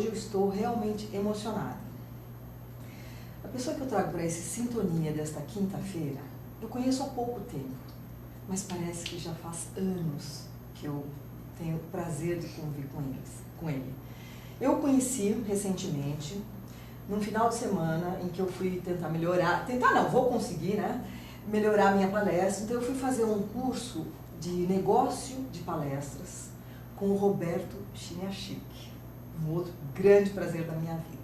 hoje eu estou realmente emocionada. A pessoa que eu trago para essa sintonia desta quinta-feira, eu conheço há pouco tempo, mas parece que já faz anos que eu tenho o prazer de conviver com ele. Eu o conheci recentemente, num final de semana em que eu fui tentar melhorar, vou conseguir, né? Melhorar a minha palestra. Então eu fui fazer um curso de negócio de palestras com o Roberto Chiniachik, um outro grande prazer da minha vida.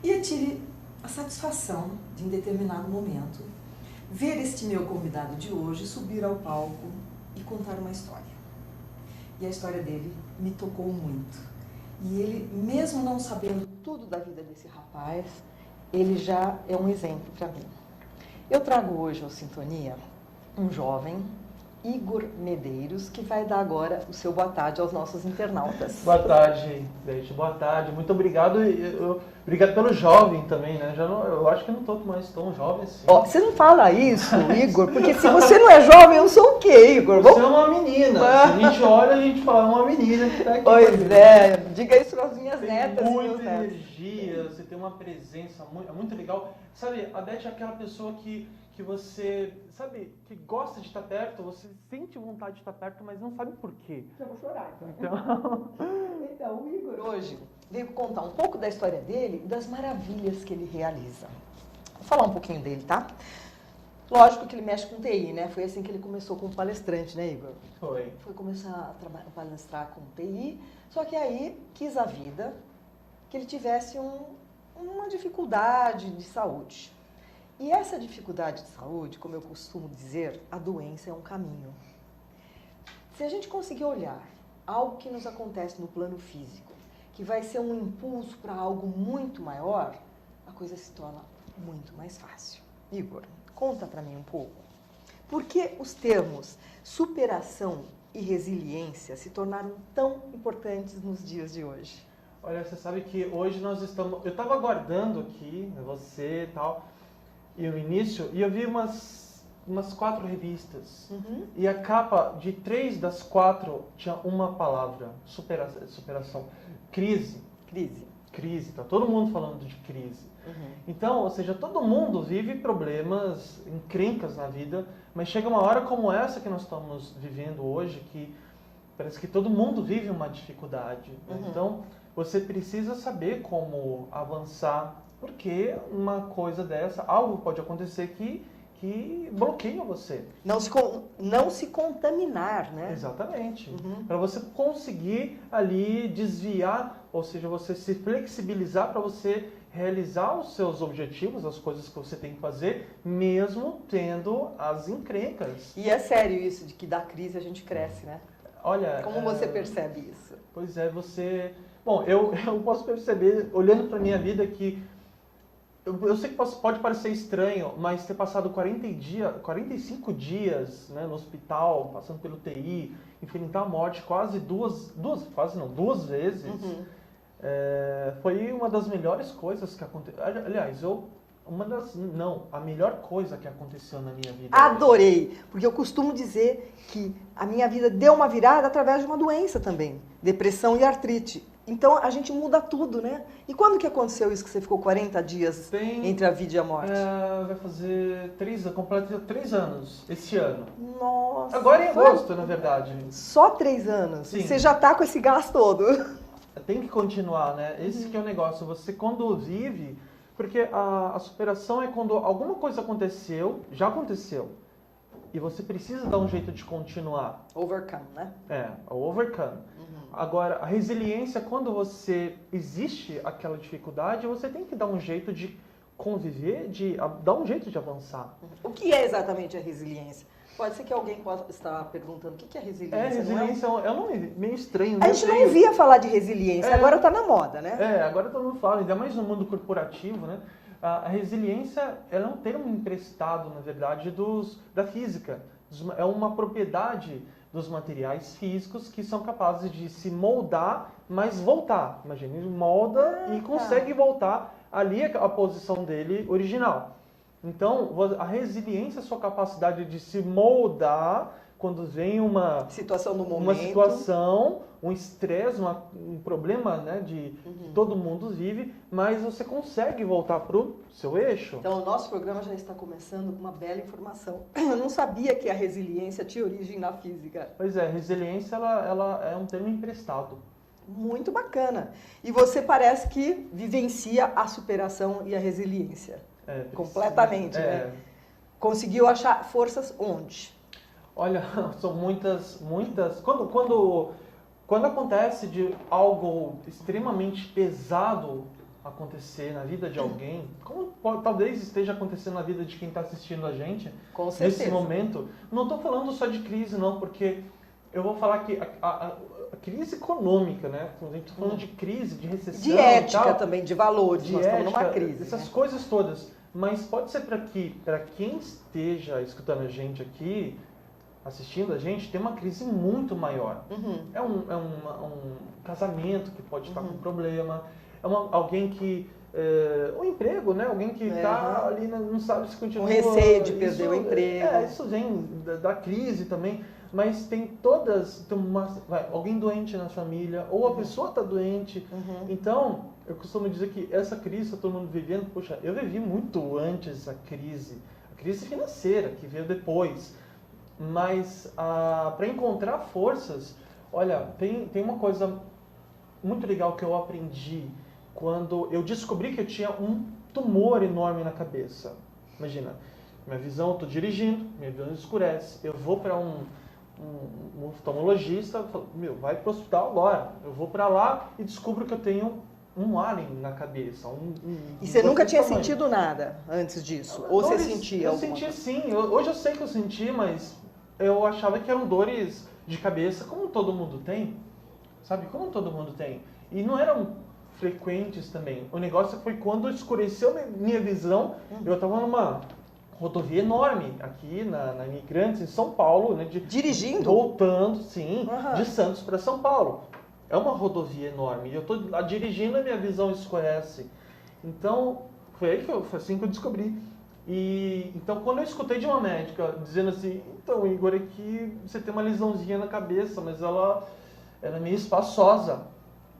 E eu tive a satisfação de, em determinado momento, ver este meu convidado de hoje subir ao palco e contar uma história. E a história dele me tocou muito. E ele, mesmo não sabendo tudo da vida desse rapaz, ele já é um exemplo para mim. Eu trago hoje ao Sintonia um jovem, Igor Medeiros, que vai dar agora o seu boa tarde aos nossos internautas. Boa tarde, Leite. Boa tarde. Muito obrigado. Obrigado pelo jovem também, né? Eu acho que eu não estou mais tão jovem assim. Oh, você não fala isso, Igor, porque se você não é jovem, eu sou o quê, Igor? Você é uma menina. Se a gente olha, a gente fala, é uma menina que está aqui. Pois é, diga isso para as minhas netas. Tem muita energia, você tem uma presença muito legal. Sabe, a Beth é aquela pessoa que você, sabe, que gosta de estar perto, você sente vontade de estar perto, mas não sabe por quê. Eu vou chorar. Então, o Igor hoje veio contar um pouco da história dele e das maravilhas que ele realiza. Vou falar um pouquinho dele, tá? Lógico que ele mexe com TI, né? Foi assim que ele começou como palestrante, né, Igor? Foi. Foi começar a palestrar com TI, só que aí quis a vida que ele tivesse uma dificuldade de saúde. E essa dificuldade de saúde, como eu costumo dizer, a doença é um caminho. Se a gente conseguir olhar algo que nos acontece no plano físico, que vai ser um impulso para algo muito maior, a coisa se torna muito mais fácil. Igor, conta para mim um pouco. Por que os termos superação e resiliência se tornaram tão importantes nos dias de hoje? Olha, você sabe que hoje nós estamos... Eu estava aguardando aqui, você e tal... E no início, e eu vi umas 4 revistas. Uhum. E a capa de 3 das 4 tinha uma palavra: superação. Crise. Crise. Tá todo mundo falando de crise. Uhum. Então, ou seja, todo mundo vive problemas, encrencas na vida, mas chega uma hora como essa que nós estamos vivendo hoje, que parece que todo mundo vive uma dificuldade. Uhum. Então, você precisa saber como avançar. Porque uma coisa dessa, algo pode acontecer que bloqueia você. Não se contaminar, né? Exatamente. Uhum. Para você conseguir ali desviar, ou seja, você se flexibilizar para você realizar os seus objetivos, as coisas que você tem que fazer, mesmo tendo as encrencas. E é sério isso, de que da crise a gente cresce, né? Olha, como você percebe isso? Pois é, você... Bom, eu posso perceber, olhando para a minha vida, que eu sei que pode parecer estranho, mas ter passado 45 dias, né, no hospital, passando pelo TI, enfrentar a morte duas vezes, uhum. Foi uma das melhores coisas que aconteceu. Aliás, a melhor coisa que aconteceu na minha vida. Adorei, porque eu costumo dizer que a minha vida deu uma virada através de uma doença também, depressão e artrite. Então a gente muda tudo, né? E quando que aconteceu isso que você ficou 40 dias entre a vida e a morte? Vai fazer 3 anos esse ano. Nossa! Agora em agosto, na verdade. Só 3 anos? Sim. Você já tá com esse gás todo? Tem que continuar, né? Esse que é o negócio. Você quando vive... Porque a superação é quando alguma coisa já aconteceu. E você precisa dar um jeito de continuar. Overcome, né? O overcome. Uhum. Agora, a resiliência, quando existe aquela dificuldade, você tem que dar um jeito de conviver, dar um jeito de avançar. O que é exatamente a resiliência? Pode ser que alguém possa estar perguntando o que é resiliência. Resiliência é um nome meio estranho. A gente não ouvia falar de resiliência, agora está na moda, né? Agora todo mundo fala, ainda mais no mundo corporativo, né? A resiliência ela é um termo emprestado, na verdade, da física. É uma propriedade dos materiais físicos que são capazes de se moldar, mas voltar. Imagina, ele molda e consegue voltar ali a posição dele original. Então, a resiliência é a sua capacidade de se moldar quando vem uma situação no momento. Uma situação, um estresse, um problema, né, que todo mundo vive, mas você consegue voltar para o seu eixo. Então, o nosso programa já está começando com uma bela informação. Eu não sabia que a resiliência tinha origem na física. Pois é, resiliência ela é um termo emprestado. Muito bacana. E você parece que vivencia a superação e a resiliência. Completamente, né? Conseguiu achar forças onde? Olha, são muitas... Quando acontece de algo extremamente pesado acontecer na vida de alguém, como talvez esteja acontecendo na vida de quem está assistindo a gente, com certeza, nesse momento, não estou falando só de crise, não, porque eu vou falar que a crise econômica, né? A gente está falando de crise, de recessão, de ética tal, também, de valores, de nós ética, estamos numa crise. Essas né? coisas todas. Mas pode ser para quem esteja escutando a gente aqui, assistindo a gente, tem uma crise muito maior. É um casamento que pode estar com problema, alguém que... um emprego, né? Alguém que está ali, não sabe se continua... Um receio de perder o emprego. Isso vem da crise também, mas tem alguém doente na família, ou a pessoa está doente. Então, eu costumo dizer que essa crise está todo mundo vivendo. Poxa, eu vivi muito antes a crise financeira, que veio depois. Mas para encontrar forças, olha, tem uma coisa muito legal que eu aprendi quando eu descobri que eu tinha um tumor enorme na cabeça. Imagina, minha visão, eu estou dirigindo, minha visão escurece, eu vou para um oftalmologista, falo, vai para o hospital agora. Eu vou para lá e descubro que eu tenho um alien na cabeça. E você nunca tinha sentido nada antes disso? Ou você sentia eu alguma sentia coisa? Sim, hoje eu sei que eu senti, mas eu achava que eram dores de cabeça, como todo mundo tem, sabe? Como todo mundo tem. E não eram frequentes também. O negócio foi quando escureceu minha visão, eu estava numa rodovia enorme aqui na Imigrantes, em São Paulo, né? Dirigindo? Voltando, sim, de Santos para São Paulo. É uma rodovia enorme. E eu estou lá dirigindo e minha visão escurece. Então, foi assim que eu descobri. E então, quando eu escutei de uma médica dizendo assim, então, Igor, aqui você tem uma lesãozinha na cabeça, mas ela é meio espaçosa.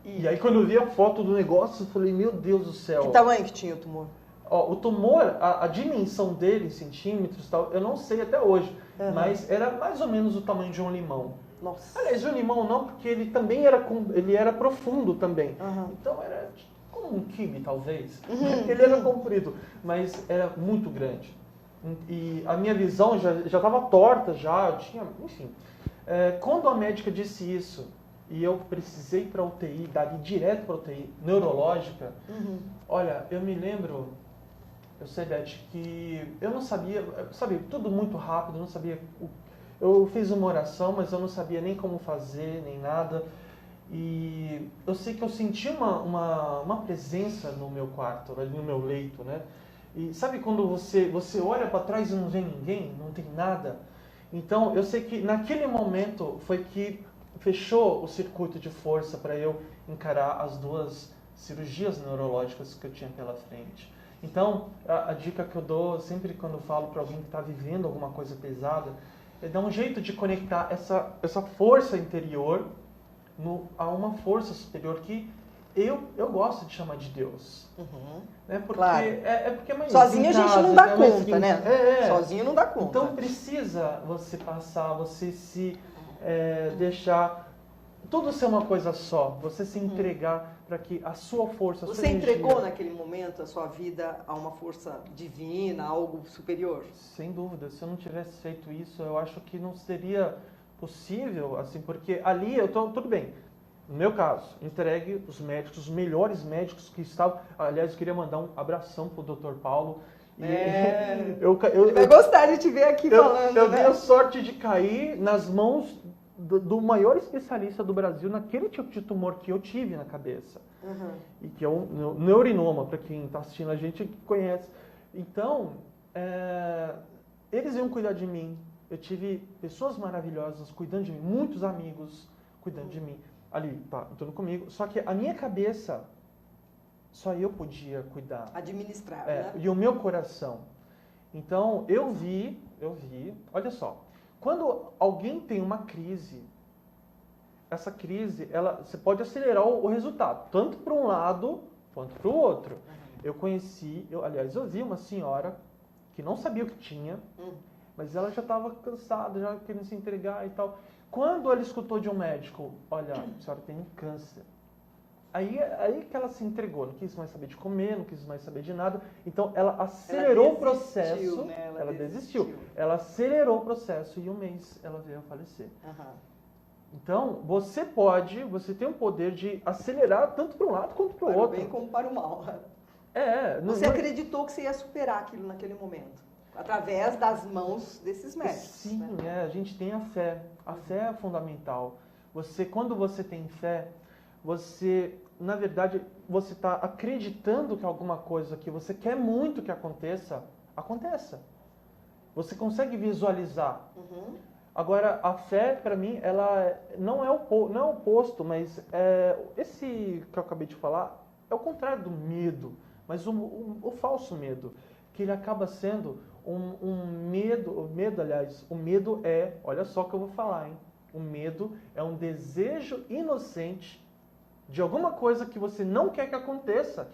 E aí, quando eu vi a foto do negócio, eu falei, meu Deus do céu. Que tamanho que tinha o tumor? O tumor, a dimensão dele em centímetros, tal, eu não sei até hoje, mas era mais ou menos o tamanho de um limão. Nossa. Aliás, um limão não, porque ele também era profundo também. Então era como um quibe, talvez. Ele era comprido, mas era muito grande. E a minha visão já estava torta, eu tinha, enfim. Quando a médica disse isso, e eu precisei para UTI, dali direto para UTI, neurológica, olha, eu me lembro, eu sei, Beth, que eu não sabia, sabe, tudo muito rápido, eu não sabia... Eu fiz uma oração, mas eu não sabia nem como fazer, nem nada. E eu sei que eu senti uma presença no meu quarto, no meu leito, né? E sabe quando você olha para trás e não vê ninguém, não tem nada? Então, eu sei que naquele momento foi que fechou o circuito de força para eu encarar as 2 cirurgias neurológicas que eu tinha pela frente. Então, a dica que eu dou sempre quando eu falo para alguém que está vivendo alguma coisa pesada, é dar um jeito de conectar essa força interior a uma força superior que eu gosto de chamar de Deus. Né? Porque, claro. Porque é mais sozinho a gente não dá conta, né? Sozinho não dá conta. Então precisa você passar, você se deixar tudo ser uma coisa só, você se entregar para que a sua força, Você entregou naquele momento a sua vida a uma força divina, a algo superior? Sem dúvida. Se eu não tivesse feito isso, eu acho que não seria possível, assim, porque ali tudo bem. No meu caso, entregue os médicos, os melhores médicos que estavam... Aliás, eu queria mandar um abração pro Dr. Paulo. Ele vai gostar de te ver aqui falando, eu dei a sorte de cair nas mãos do maior especialista do Brasil naquele tipo de tumor que eu tive na cabeça. E que é um neurinoma, para quem está assistindo a gente conhece. Então, eles iam cuidar de mim. Eu tive pessoas maravilhosas cuidando de mim, muitos amigos cuidando de mim. Ali, tudo comigo. Só que a minha cabeça, só eu podia cuidar. Administrar, né? E o meu coração. Então, eu vi, olha só, Quando alguém tem uma crise, essa crise, você pode acelerar o resultado, tanto para um lado quanto para o outro. Eu eu vi uma senhora que não sabia o que tinha, mas ela já estava cansada, já querendo se entregar e tal. Quando ela escutou de um médico, olha, a senhora tem um câncer. Aí que ela se entregou, não quis mais saber de comer, não quis mais saber de nada. Então ela acelerou o processo. Né? Ela desistiu. Ela acelerou o processo e em um mês ela veio a falecer. Então, você tem o poder de acelerar tanto para um lado quanto para o outro. Para o bem como para o mal. Você acreditou que você ia superar aquilo naquele momento, através das mãos desses médicos. Sim, né? A gente tem a fé. A fé é fundamental. Quando você tem fé, na verdade, você está acreditando que alguma coisa que você quer muito que aconteça. Você consegue visualizar. Agora, a fé, para mim, ela não é o oposto, mas esse que eu acabei de falar é o contrário do medo, mas o falso medo, que ele acaba sendo um medo. O medo é, olha só o que eu vou falar, hein? O medo é um desejo inocente de alguma coisa que você não quer que aconteça.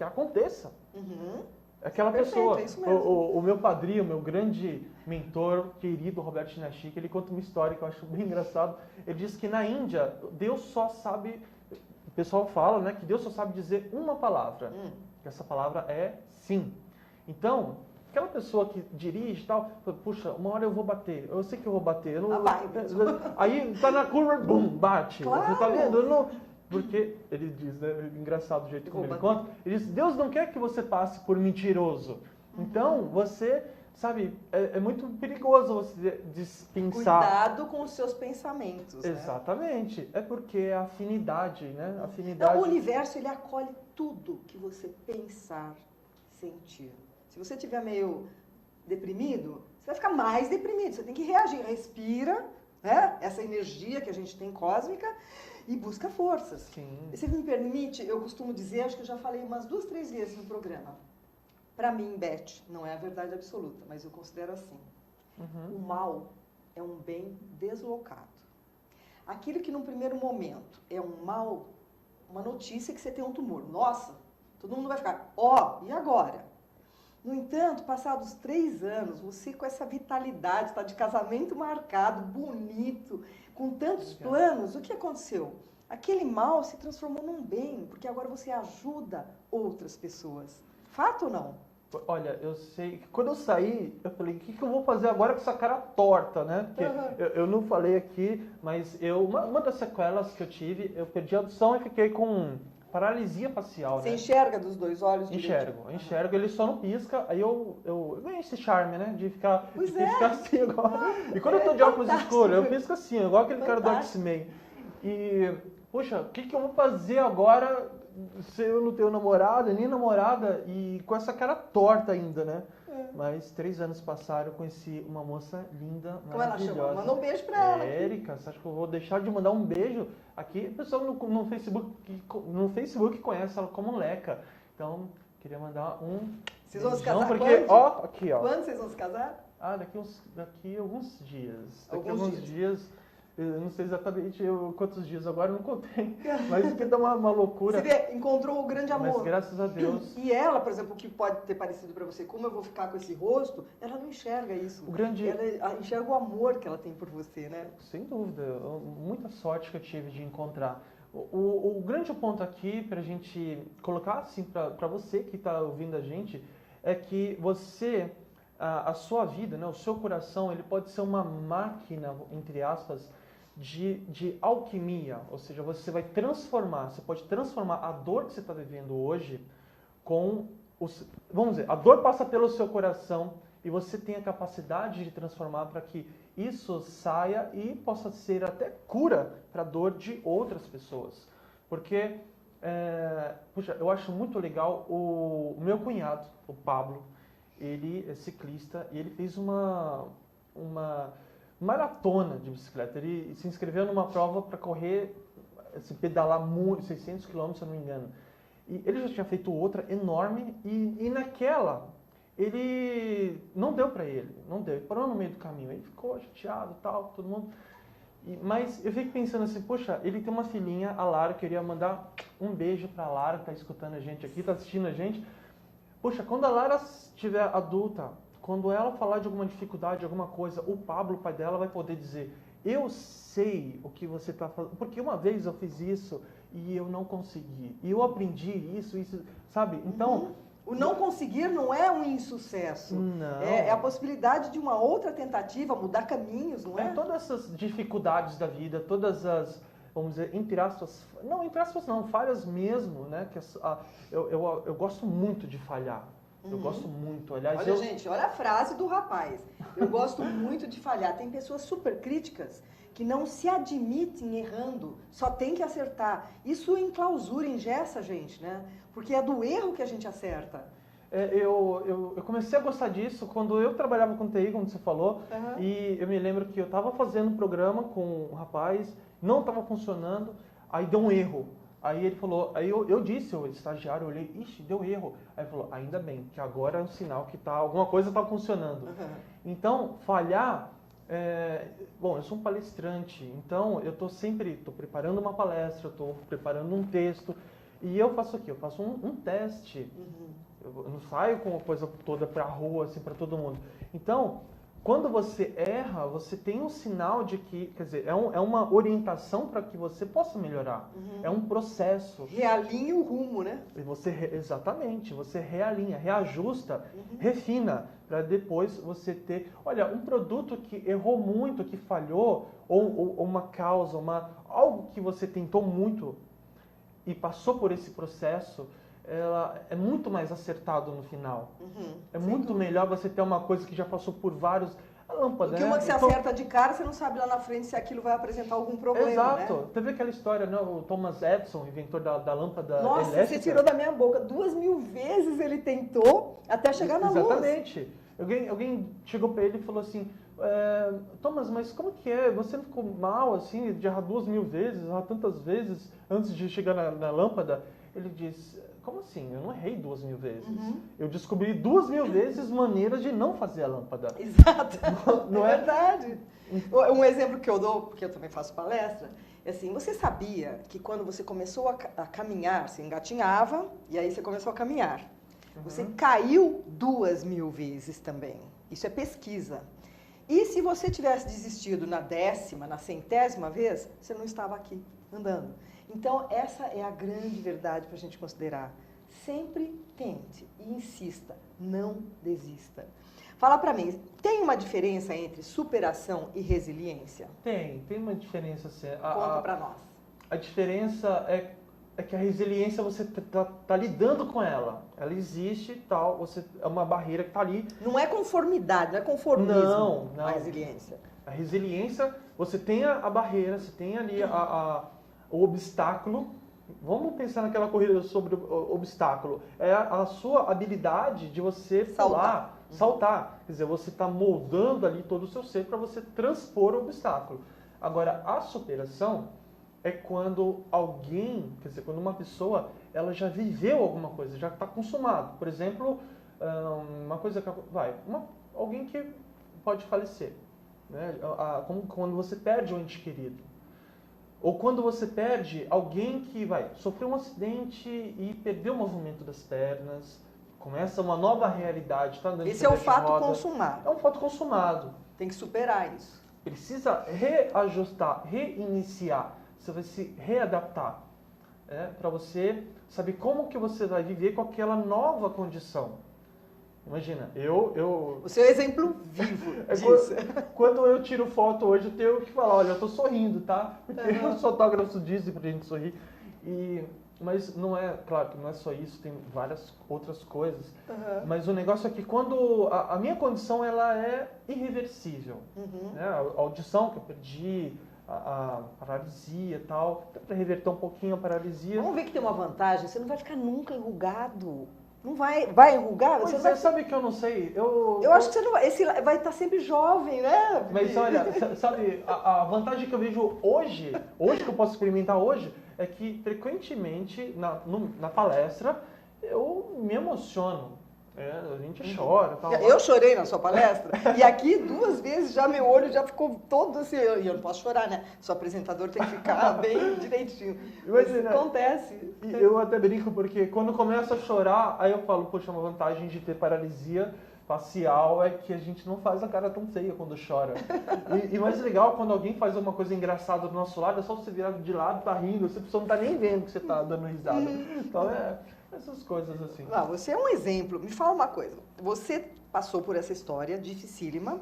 Aquela pessoa, é isso mesmo. o meu padrinho, meu grande mentor, querido Roberto Chinachik, ele conta uma história que eu acho bem engraçado. Ele diz que na Índia, Deus só sabe, o pessoal fala, né, que Deus só sabe dizer uma palavra, que essa palavra é sim. Então, aquela pessoa que dirige e tal, puxa, uma hora eu vou bater, eu sei que eu vou bater. Aí tá na curva, bum, bate. Claro. Você tá vendo? Porque ele diz, né, engraçado o jeito como ele conta, ele diz, Deus não quer que você passe por mentiroso. Então, você, sabe, é muito perigoso você dispensar. Cuidado com os seus pensamentos. Exatamente. Né? É porque é afinidade, né? O universo, ele acolhe tudo que você pensar, sentir. Se você estiver meio deprimido, você vai ficar mais deprimido. Você tem que reagir. Respira, né? Essa energia que a gente tem cósmica, e busca forças. Sim. Se me permite, eu costumo dizer, acho que eu já falei umas 2, 3 vezes no programa. Para mim, Beth, não é a verdade absoluta, mas eu considero assim. O mal é um bem deslocado. Aquilo que num primeiro momento é um mal, uma notícia que você tem um tumor. Nossa, todo mundo vai ficar, e agora? No entanto, passados 3 anos, você com essa vitalidade, está de casamento marcado, bonito, com tantos planos, o que aconteceu? Aquele mal se transformou num bem, porque agora você ajuda outras pessoas. Fato ou não? Olha, eu sei que quando eu saí, eu falei, o que eu vou fazer agora com essa cara torta, né? Porque eu não falei aqui, mas uma das sequelas que eu tive, eu perdi a audição e fiquei com paralisia facial. Você enxerga dos 2 olhos? Enxergo, ele só não pisca, aí eu ganhei esse charme, né? De ficar assim agora. E quando eu tô de óculos escuros, eu pisco assim, igual aquele cara do X-Men. E, poxa, o que eu vou fazer agora se eu não tenho namorada, nem namorada, e com essa cara torta ainda, né? Mas 3 anos passaram, eu conheci uma moça linda, como maravilhosa. Como ela chama? Manda um beijo pra ela. Érica, você acha que eu vou deixar de mandar um beijo? Aqui, o pessoal no Facebook conhece ela como Leca. Então, queria mandar um Vocês vão se casar porque, quando? Aqui, ó. Quando vocês vão se casar? Daqui alguns dias. Daqui alguns dias. Eu não sei exatamente quantos dias agora, eu não contei. Mas isso aqui dá uma loucura. Você vê, encontrou o grande amor. Mas graças a Deus. E ela, por exemplo, que pode ter parecido para você, como eu vou ficar com esse rosto, ela não enxerga isso. Ela enxerga o amor que ela tem por você, né? Sem dúvida. Muita sorte que eu tive de encontrar. O grande ponto aqui, para a gente colocar assim, para você que está ouvindo a gente, é que você, a sua vida, né, o seu coração, ele pode ser uma máquina, entre aspas, de alquimia, ou seja, você pode transformar a dor que você está vivendo hoje com vamos dizer, a dor passa pelo seu coração e você tem a capacidade de transformar para que isso saia e possa ser até cura para a dor de outras pessoas. Porque, puxa, eu acho muito legal o meu cunhado, o Pablo, ele é ciclista e ele fez uma maratona de bicicleta. Ele se inscreveu numa prova para correr, se pedalar 600 km, se eu não me engano. E ele já tinha feito outra enorme e naquela ele não deu para ele, não deu, ele parou no meio do caminho, ele ficou chateado e tal, todo mundo. Mas eu fico pensando assim, poxa, ele tem uma filhinha, a Lara, eu queria mandar um beijo para a Lara, que está escutando a gente aqui, está assistindo a gente. Poxa, quando a Lara estiver adulta, quando ela falar de alguma dificuldade, alguma coisa, o Pablo, o pai dela, vai poder dizer, eu sei o que você está fazendo, porque uma vez eu fiz isso e eu não consegui, e eu aprendi isso, sabe? Então... O não conseguir não é um insucesso. Não. É a possibilidade de uma outra tentativa, mudar caminhos, não é? Todas essas dificuldades da vida, todas as, vamos dizer, entre aspas não, falhas mesmo, né? Que eu gosto muito de falhar. Eu gosto muito. Aliás, olha, gente, olha a frase do rapaz. Eu gosto muito de falhar. Tem pessoas super críticas que não se admitem errando, só tem que acertar. Isso enclausura, engessa a gente, né? Porque é do erro que a gente acerta. Eu comecei a gostar disso quando eu trabalhava com TI, como você falou, e eu me lembro que eu estava fazendo um programa com um rapaz, não estava funcionando, aí deu um erro. Aí ele falou, aí eu disse, o estagiário, eu olhei, ixi, deu erro. Aí ele falou, ainda bem, que agora é um sinal que alguma coisa está funcionando. Então, falhar... bom, eu sou um palestrante, então eu estou preparando uma palestra, estou preparando um texto, e eu faço o quê? Eu faço um teste. Eu não saio com a coisa toda para a rua, assim, para todo mundo. Então, quando você erra, você tem um sinal de que, quer dizer, é uma orientação para que você possa melhorar. É um processo. Realinha o rumo, né? Exatamente, você realinha, reajusta, refina, para depois você ter, olha, um produto que errou muito, que falhou, ou uma causa, algo que você tentou muito e passou por esse processo, ela é muito mais acertado no final. É muito melhor você ter uma coisa que já passou por vários... A lâmpada, porque uma que você acerta de cara, você não sabe lá na frente se aquilo vai apresentar algum problema, Exato. né? Teve aquela história, né? O Thomas Edison, inventor da lâmpada Nossa, elétrica. você tirou da minha boca. 2000 vezes ele tentou até chegar na luz. Exatamente. Alguém chegou para ele e falou assim, Thomas, mas como que é? Você não ficou mal, assim, de errar 2000 vezes, errar tantas vezes antes de chegar na lâmpada? Ele disse, como assim? Eu não errei 2000 vezes. Eu descobri 2000 vezes maneiras de não fazer a lâmpada. Exato. Não é verdade. Um exemplo que eu dou, porque eu também faço palestra, é assim, você sabia que quando você começou a caminhar, você engatinhava e aí você começou a caminhar. Você caiu 2000 vezes também. Isso é pesquisa. E se você tivesse desistido na 10ª, na 100ª vez, você não estava aqui andando. Então, essa é a grande verdade para a gente considerar. Sempre tente e insista, não desista. Fala para mim, tem uma diferença entre superação e resiliência? Tem uma diferença. Assim, Conta para nós. A diferença é que a resiliência você tá lidando com ela. Ela existe e tal, é uma barreira que está ali. Não é conformidade, não é conformismo. Não. A resiliência. A resiliência, você tem a barreira, você tem ali o obstáculo. Vamos pensar naquela corrida sobre o obstáculo. É a sua habilidade de você pular, saltar. Quer dizer, você está moldando ali todo o seu ser para você transpor o obstáculo. Agora, a superação é quando alguém, quer dizer, quando uma pessoa, ela já viveu alguma coisa, já está consumado. Por exemplo, uma coisa que alguém que pode falecer, né? Como quando você perde um ente querido. Ou quando você perde alguém que sofreu um acidente e perdeu o movimento das pernas, começa uma nova realidade. Tá andando Esse é o fato consumado. É um fato consumado. Tem que superar isso. Precisa reajustar, reiniciar. Você vai se readaptar, para você saber como que você vai viver com aquela nova condição. Imagina, O seu exemplo vivo disso. Quando eu tiro foto hoje, eu tenho que falar, olha, eu tô sorrindo, tá? Porque os fotógrafos dizem pra gente sorrir. Mas não é, claro que não é só isso, tem várias outras coisas. Mas o negócio é que quando a minha condição, ela é irreversível. Né? A audição que eu perdi, a paralisia e tal, para reverter um pouquinho a paralisia. Vamos ver que tem uma vantagem, você não vai ficar nunca enrugado. Não vai enrugar? Pois você sabe que eu não sei. Eu acho que você não vai. Esse vai estar sempre jovem, né? Mas olha, sabe, a vantagem que eu vejo hoje que eu posso experimentar hoje, é que frequentemente na palestra eu me emociono. A gente chora. Tal, eu chorei na sua palestra, e aqui 2 vezes já meu olho já ficou todo assim, e eu não posso chorar, né? Sou apresentador, tem que ficar bem direitinho. Mas acontece. E eu até brinco, porque quando começa a chorar, aí eu falo, poxa, uma vantagem de ter paralisia facial é que a gente não faz a cara tão feia quando chora. E mais legal, quando alguém faz uma coisa engraçada do nosso lado, é só você virar de lado, tá rindo, você não tá nem vendo que você tá dando risada. Então essas coisas assim. Não, você é um exemplo. Me fala uma coisa, você passou por essa história dificílima,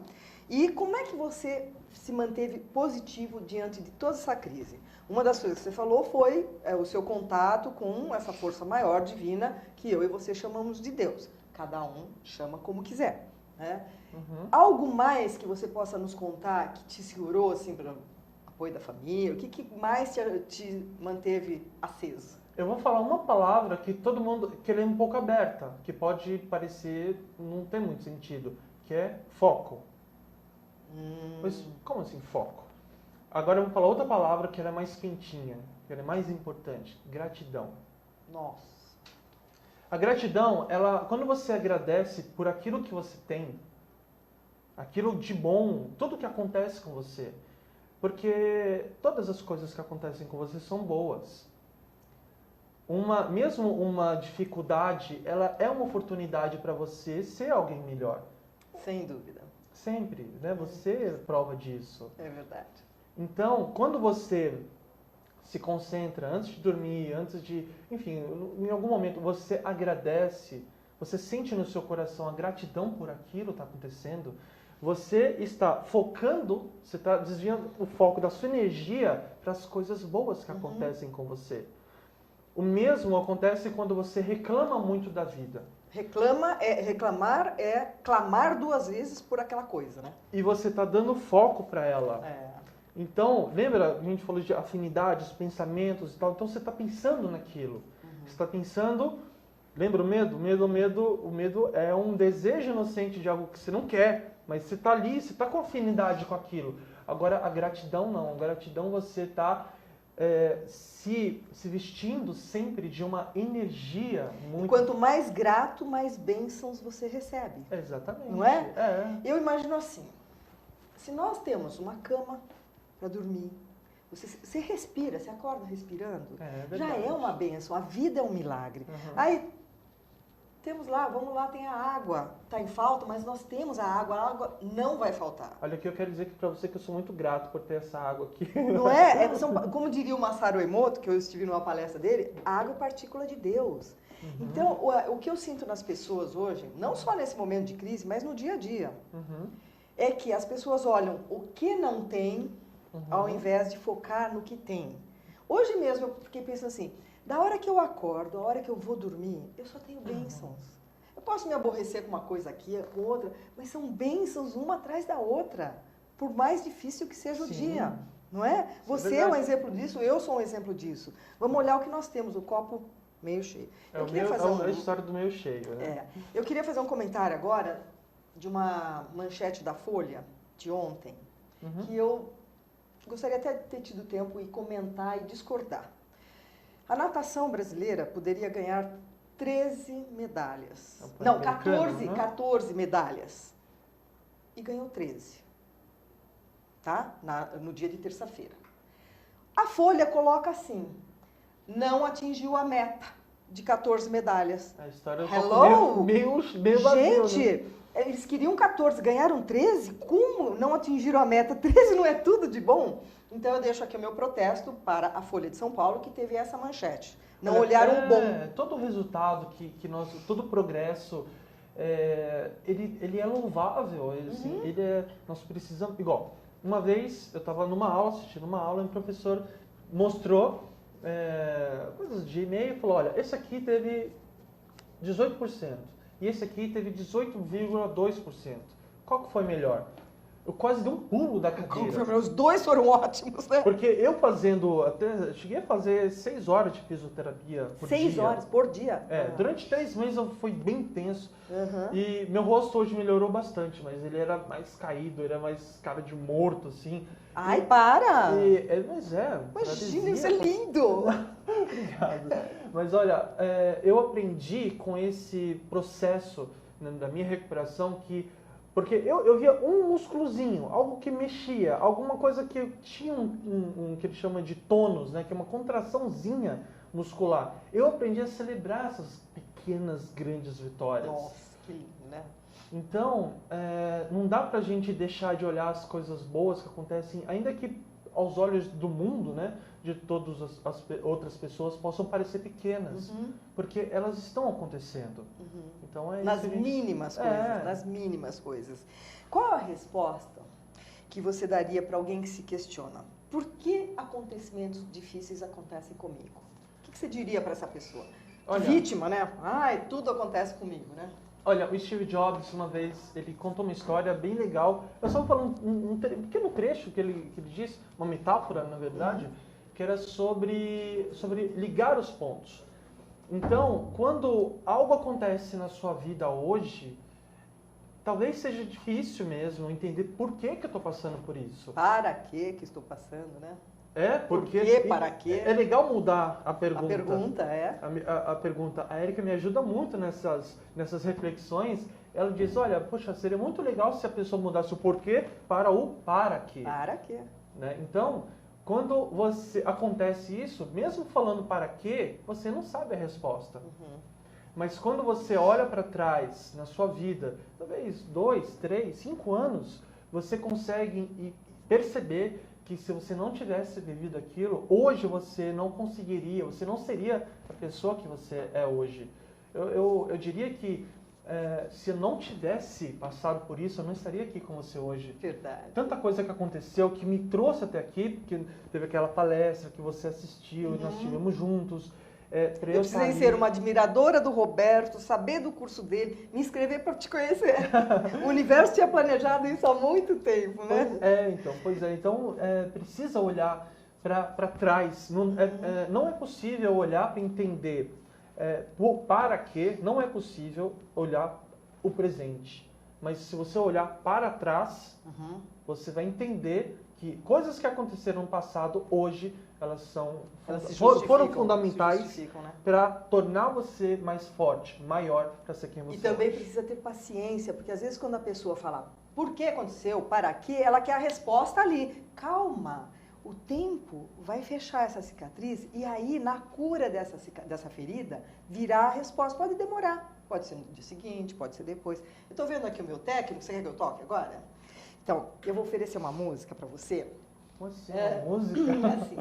e como é que você se manteve positivo diante de toda essa crise? Uma das coisas que você falou foi o seu contato com essa força maior divina, que eu e você chamamos de Deus. Cada um chama como quiser, né? Algo mais que você possa nos contar que te segurou, assim, para apoio da família? O que mais te manteve aceso? Eu vou falar uma palavra que todo mundo, que ela é um pouco aberta, que pode parecer não ter muito sentido, que é foco. Mas como assim foco? Agora eu vou falar outra palavra que ela é mais quentinha, que ela é mais importante, gratidão. Nossa. A gratidão, quando você agradece por aquilo que você tem, aquilo de bom, tudo que acontece com você, porque todas as coisas que acontecem com você são boas. Mesmo uma dificuldade, ela é uma oportunidade para você ser alguém melhor. Sem dúvida. Sempre, né? Você é prova disso. É verdade. Então, quando você se concentra antes de dormir, enfim, em algum momento você agradece, você sente no seu coração a gratidão por aquilo que está acontecendo, você está focando, você está desviando o foco da sua energia para as coisas boas que acontecem com você. O mesmo acontece quando você reclama muito da vida. Reclamar é clamar 2 vezes por aquela coisa, né? E você está dando foco para ela. É. Então, lembra, a gente falou de afinidades, pensamentos e tal. Então você está pensando naquilo. Você está pensando, lembra o medo? O medo é um desejo inocente de algo que você não quer, mas você está ali, você está com afinidade com aquilo. Agora a gratidão não. A gratidão você está se vestindo sempre de uma energia muito... E quanto mais grato, mais bênçãos você recebe. Exatamente. Não é? Eu imagino assim, se nós temos uma cama para dormir, você respira, você acorda respirando, já é uma bênção, a vida é um milagre. Aí, temos lá, vamos lá, tem a água, está em falta, mas nós temos a água não vai faltar. Olha, aqui eu quero dizer para você que eu sou muito grato por ter essa água aqui. Não é? Como diria o Masaru Emoto, que eu estive numa palestra dele, a água é partícula de Deus. Então, o que eu sinto nas pessoas hoje, não só nesse momento de crise, mas no dia a dia, é que as pessoas olham o que não tem, ao invés de focar no que tem. Hoje mesmo eu fiquei pensando assim, da hora que eu acordo, a hora que eu vou dormir, eu só tenho bênçãos. Eu posso me aborrecer com uma coisa aqui, com outra, mas são bênçãos uma atrás da outra, por mais difícil que seja o dia. Não é? Você é um exemplo disso, eu sou um exemplo disso. Vamos olhar o que nós temos, o copo meio cheio. É a história do meio cheio. Né? Eu queria fazer um comentário agora de uma manchete da Folha de ontem, que eu gostaria até de ter tido tempo e comentar e discordar. A natação brasileira poderia ganhar 13 medalhas. Não, 14 medalhas. E ganhou 13. Tá? No dia de terça-feira. A Folha coloca assim, não atingiu a meta de 14 medalhas. A história meio vazio, gente, né? Eles queriam 14, ganharam 13? Como não atingiram a meta? 13 não é tudo de bom? Então eu deixo aqui o meu protesto para a Folha de São Paulo, que teve essa manchete. Não olharam o bom. Todo o resultado, todo o progresso, ele é louvável. Assim, nós precisamos... Igual, uma vez eu estava assistindo uma aula, e o professor mostrou coisas de e-mail e falou, olha, esse aqui teve 18%. E esse aqui teve 18,2%. Qual que foi melhor? Eu quase dei um pulo da cadeira. Os dois foram ótimos, né? Porque eu cheguei a fazer 6 horas de fisioterapia por dia. 6 horas por dia? Durante 3 meses foi bem intenso. E meu rosto hoje melhorou bastante, mas ele era mais caído, era mais cara de morto, assim. Ai, para! Imagina, isso é lindo! Obrigado. Mas olha, eu aprendi com esse processo da minha recuperação que... Porque eu via um músculozinho, algo que mexia, alguma coisa que tinha que ele chama de tônus, né? Que é uma contraçãozinha muscular. Eu aprendi a celebrar essas pequenas, grandes vitórias. Nossa, que lindo, né? Então, não dá pra gente deixar de olhar as coisas boas que acontecem, ainda que aos olhos do mundo, né, de todas as outras pessoas, possam parecer pequenas, porque elas estão acontecendo. Então, nas mínimas coisas, nas mínimas coisas. Qual a resposta que você daria para alguém que se questiona? Por que acontecimentos difíceis acontecem comigo? O que você diria para essa pessoa? Olha, vítima, né? Ai, tudo acontece comigo, né? Olha, o Steve Jobs, uma vez, ele contou uma história bem legal. Eu só vou falar um pequeno trecho que ele disse, uma metáfora, na verdade, que era sobre ligar os pontos. Então, quando algo acontece na sua vida hoje, talvez seja difícil mesmo entender por que eu estou passando por isso. Para que estou passando, né? Porque... Por quê? Para quê? É legal mudar a pergunta. A pergunta é... A pergunta. A Érica me ajuda muito nessas reflexões. Ela diz, olha, poxa, seria muito legal se a pessoa mudasse o porquê para o para quê. Para quê? Né? Então, quando acontece isso, mesmo falando para quê, você não sabe a resposta. Mas quando você olha para trás na sua vida, talvez 2, 3, 5 anos, você consegue perceber que se você não tivesse vivido aquilo, hoje você não conseguiria, você não seria a pessoa que você é hoje. Eu diria que se eu não tivesse passado por isso, eu não estaria aqui com você hoje. Verdade. Tanta coisa que aconteceu que me trouxe até aqui, porque teve aquela palestra que você assistiu, e nós estivemos juntos. Eu precisei ser uma admiradora do Roberto, saber do curso dele, me inscrever para te conhecer. O universo tinha planejado isso há muito tempo, né? Pois é. Então, precisa olhar para trás. Não é possível olhar para entender para quê, não é possível olhar o presente. Mas se você olhar para trás, você vai entender que coisas que aconteceram no passado, hoje, elas foram fundamentais, né, para tornar você mais forte, maior, para ser quem você é. E também precisa ter paciência, porque às vezes quando a pessoa fala por que aconteceu, para quê, ela quer a resposta ali. Calma, o tempo vai fechar essa cicatriz e aí na cura dessa ferida virá a resposta. Pode demorar, pode ser no dia seguinte, pode ser depois. Eu estou vendo aqui o meu técnico, você quer que eu toque agora? Então, eu vou oferecer uma música para você. Uma música? Assim.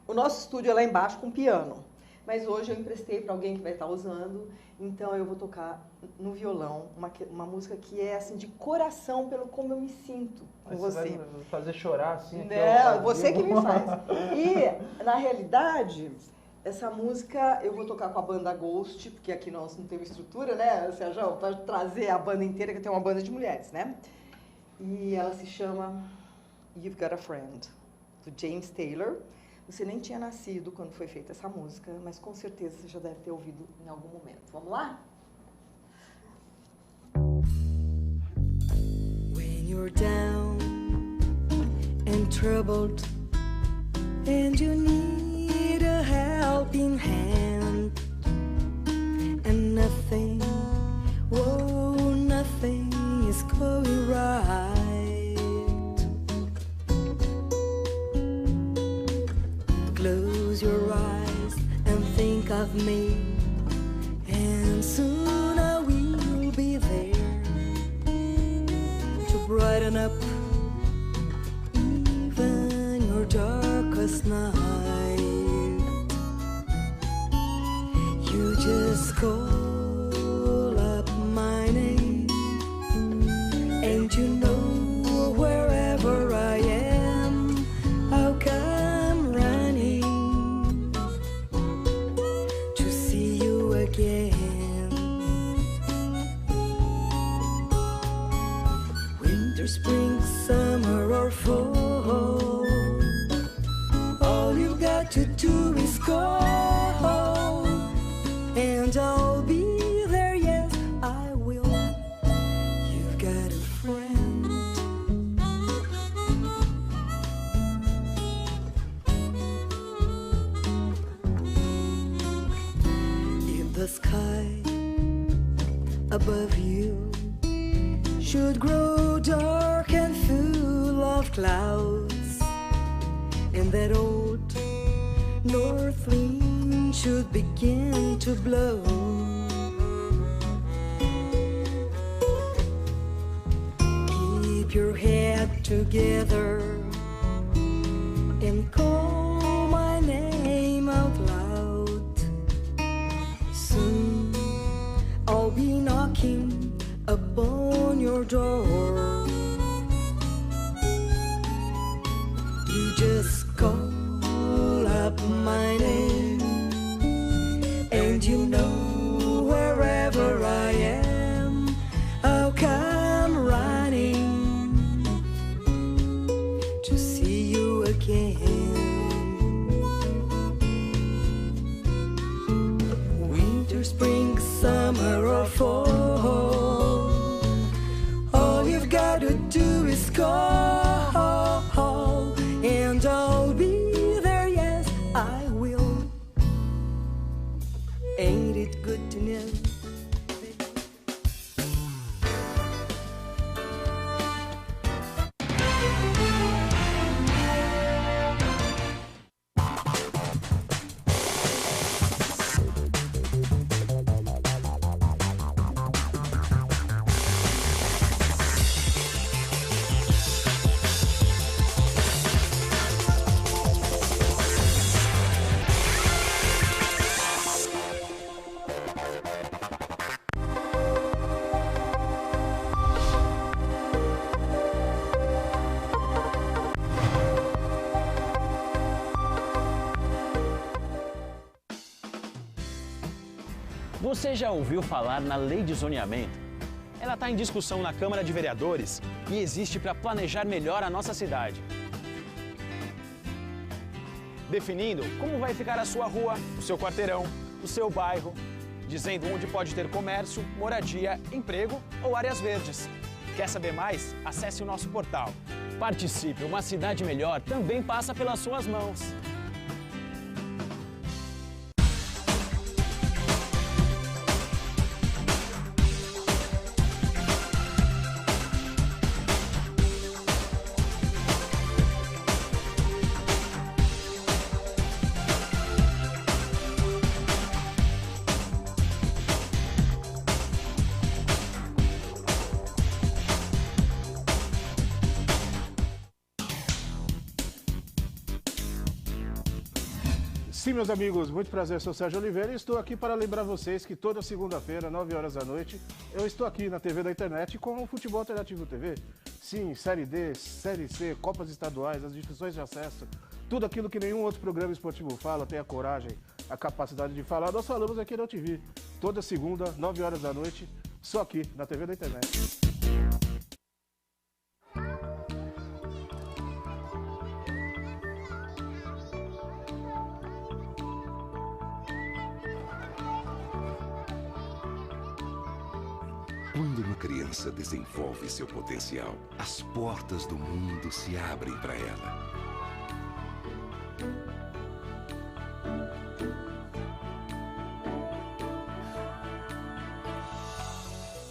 O nosso estúdio é lá embaixo com piano, mas hoje eu emprestei para alguém que vai estar usando, então eu vou tocar no violão uma música que é assim de coração pelo como eu me sinto com você. Vai me fazer chorar assim? Não, você que me faz. E, na realidade, essa música eu vou tocar com a banda Ghost, porque aqui nós não temos estrutura, né, Sérgio, para trazer a banda inteira, que tem uma banda de mulheres, né? E ela se chama You've Got a Friend, do James Taylor. Você nem tinha nascido quando foi feita essa música, mas com certeza você já deve ter ouvido em algum momento. Vamos lá? When you're down and troubled and you need a helping hand and nothing is going right. Close your eyes and think of me, and soon I will be there to brighten up even your darkest night. You just call up my name, and you know wherever I am, I'll come running to see you again. Winter, spring, summer or fall, all you got to do is call, and I'll be there, yes, I will. You've got a friend. If the sky above you should grow dark and full of clouds, and that old north wind should begin to blow. Keep your head together and call my name out loud. Soon I'll be knocking upon your door. You just call up my name, and you know wherever I am, I'll come running to see you again. Winter, spring, summer or fall, all you've got to do is call, and I'll be there, yes, I will. Ain't it good to know? Você já ouviu falar na Lei de Zoneamento? Ela está em discussão na Câmara de Vereadores e existe para planejar melhor a nossa cidade. Definindo como vai ficar a sua rua, o seu quarteirão, o seu bairro, dizendo onde pode ter comércio, moradia, emprego ou áreas verdes. Quer saber mais? Acesse o nosso portal. Participe, uma cidade melhor também passa pelas suas mãos. Sim, meus amigos, muito prazer, sou Sérgio Oliveira e estou aqui para lembrar vocês que toda segunda-feira, 9 horas da noite, eu estou aqui na TV da internet com o Futebol Alternativo TV. Sim, Série D, Série C, Copas Estaduais, as discussões de acesso, tudo aquilo que nenhum outro programa esportivo fala, tem a coragem, a capacidade de falar, nós falamos aqui na TV. Toda segunda, 9 horas da noite, só aqui na TV da internet. Quando uma criança desenvolve seu potencial, as portas do mundo se abrem para ela.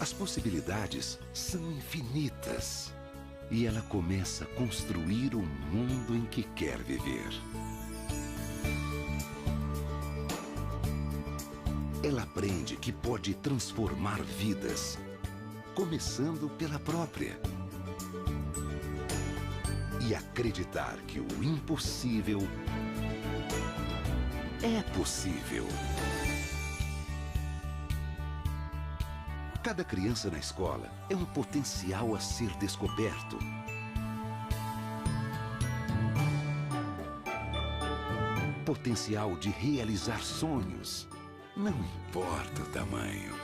As possibilidades são infinitas e ela começa a construir o mundo em que quer viver. Ela aprende que pode transformar vidas, começando pela própria. E acreditar que o impossível é possível. Cada criança na escola é um potencial a ser descoberto. Potencial de realizar sonhos, não importa o tamanho.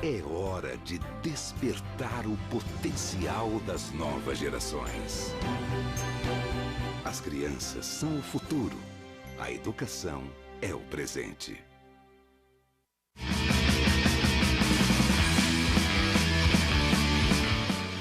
É hora de despertar o potencial das novas gerações. As crianças são o futuro. A educação é o presente.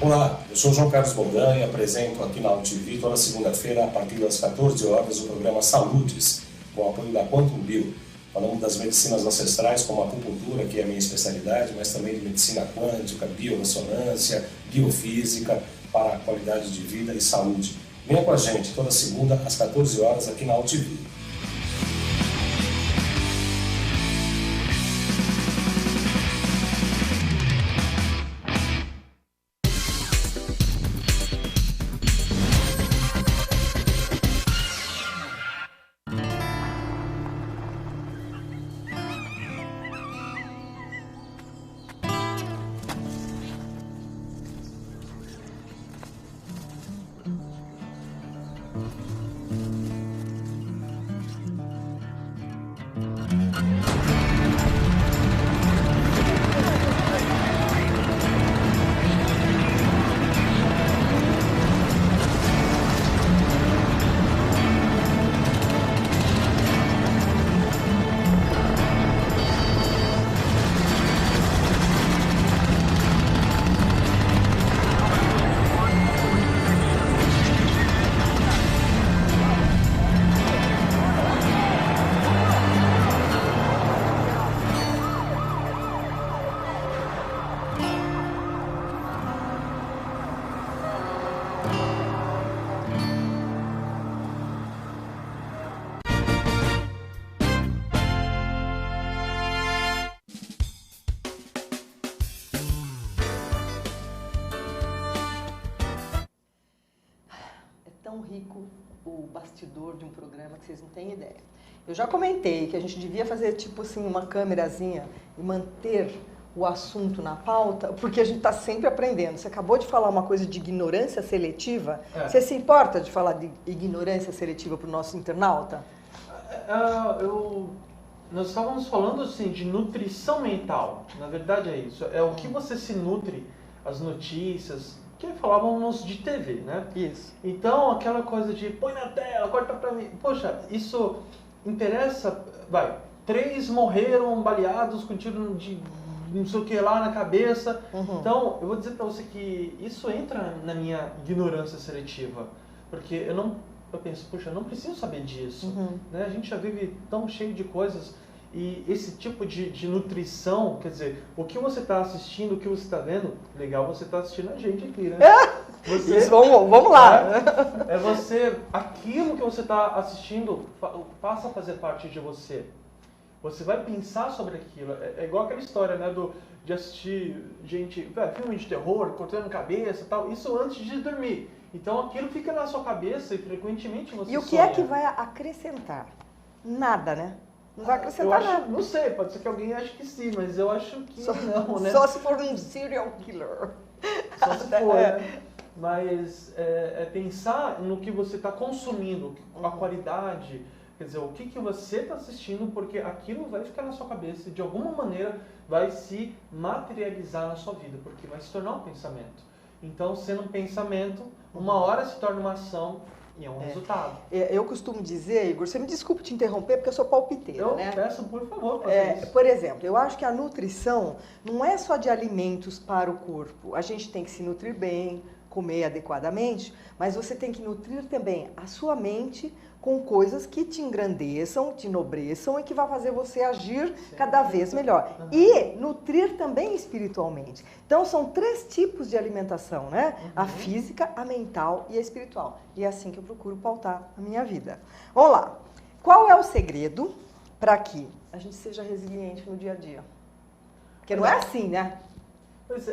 Olá, eu sou João Carlos Boldan e apresento aqui na UTV toda segunda-feira, a partir das 14 horas, o programa Saúdes, com o apoio da Quantum Bio. Falamos das medicinas ancestrais, como a acupuntura, que é a minha especialidade, mas também de medicina quântica, biorressonância, biofísica, para a qualidade de vida e saúde. Venha com a gente toda segunda, às 14 horas, aqui na UTV. Tão rico o bastidor de um programa que vocês não têm ideia. Eu já comentei que a gente devia fazer tipo assim uma câmerazinha e manter o assunto na pauta, porque a gente está sempre aprendendo. Você acabou de falar uma coisa de ignorância seletiva. Você se importa de falar de ignorância seletiva para o nosso internauta? Nós estávamos falando assim de nutrição mental. Na verdade é isso. É o que você se nutre, as notícias, que falávamos de TV, né? Isso. Então, aquela coisa de põe na tela, corta pra mim. Poxa, isso interessa? 3 morreram baleados com tiro de não sei o que lá na cabeça. Então, eu vou dizer pra você que isso entra na minha ignorância seletiva. Porque eu penso, poxa, eu não preciso saber disso. Né? A gente já vive tão cheio de coisas. E esse tipo de nutrição, quer dizer, o que você está assistindo, o que você está vendo, legal, você está assistindo a gente aqui, né? Vamos lá! É você, aquilo que você está assistindo passa a fazer parte de você. Você vai pensar sobre aquilo. É igual aquela história, né, de assistir filme de terror, cortando cabeça e tal, isso antes de dormir. Então aquilo fica na sua cabeça e frequentemente você E o que é que vai acrescentar? Nada, né? Não vai acrescentar nada. Não sei, pode ser que alguém ache que sim, mas eu acho que não, né? Só se for um serial killer. Só se for, né? Mas é pensar no que você está consumindo, a qualidade, quer dizer, o que você está assistindo, porque aquilo vai ficar na sua cabeça e de alguma maneira vai se materializar na sua vida, porque vai se tornar um pensamento. Então, sendo um pensamento, uma hora se torna uma ação e é um resultado. Eu costumo dizer, Igor, você me desculpe te interromper, porque eu sou palpiteira, né? Eu peço, por favor, isso. Por exemplo, eu acho que a nutrição não é só de alimentos para o corpo. A gente tem que se nutrir bem, comer adequadamente, mas você tem que nutrir também a sua mente com coisas que te engrandeçam, te enobreçam e que vai fazer você agir cada vez melhor. E nutrir também espiritualmente. Então, são 3 tipos de alimentação, né? A física, a mental e a espiritual. E é assim que eu procuro pautar a minha vida. Vamos lá. Qual é o segredo para que a gente seja resiliente no dia a dia? Porque não é assim, né? Pois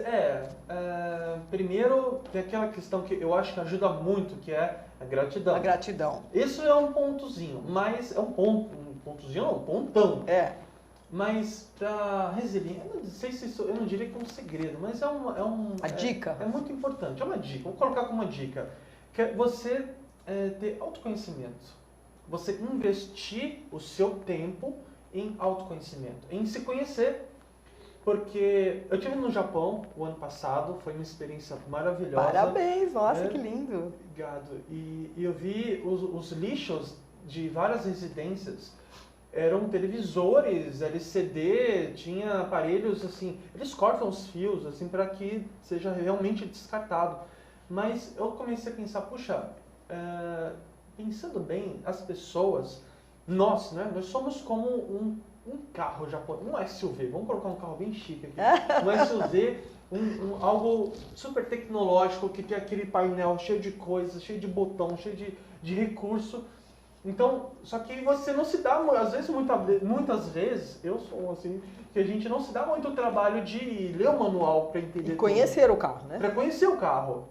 primeiro tem aquela questão que eu acho que ajuda muito, que é a gratidão. A gratidão. Isso é um pontozinho, mas é um pontozinho não, um pontão. Mas para resiliência, eu não sei se isso, eu não diria que é um segredo, mas a dica? É muito importante, é uma dica, vou colocar como uma dica, que é você ter autoconhecimento, você investir o seu tempo em autoconhecimento, em se conhecer. Porque eu estive no Japão o ano passado, foi uma experiência maravilhosa. Parabéns, nossa, que lindo. Obrigado. E eu vi os lixos de várias residências eram televisores, LCD, tinha aparelhos assim, eles cortam os fios assim para que seja realmente descartado. Mas eu comecei a pensar, puxa, pensando bem, as pessoas, nós somos como um carro japonês, um SUV, vamos colocar um carro bem chique aqui, um SUV, algo super tecnológico, que tem aquele painel cheio de coisas, cheio de botão, cheio de recurso. Então, só que você não se dá, às vezes, muitas vezes, eu sou assim, que a gente não se dá muito trabalho de ler o manual para entender. E conhecer o carro, né? Para conhecer o carro.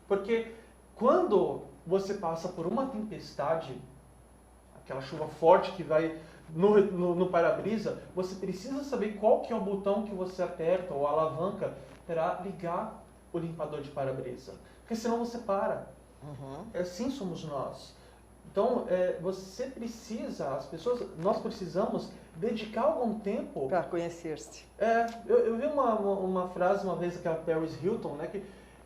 Porque quando você passa por uma tempestade, aquela chuva forte que vai no para-brisa, você precisa saber qual que é o botão que você aperta ou a alavanca para ligar o limpador de para-brisa. Porque senão você para. Assim somos nós. Então, você precisa, nós precisamos dedicar algum tempo... Para conhecer-se. Eu vi uma frase uma vez, aquela Paris Hilton, né, que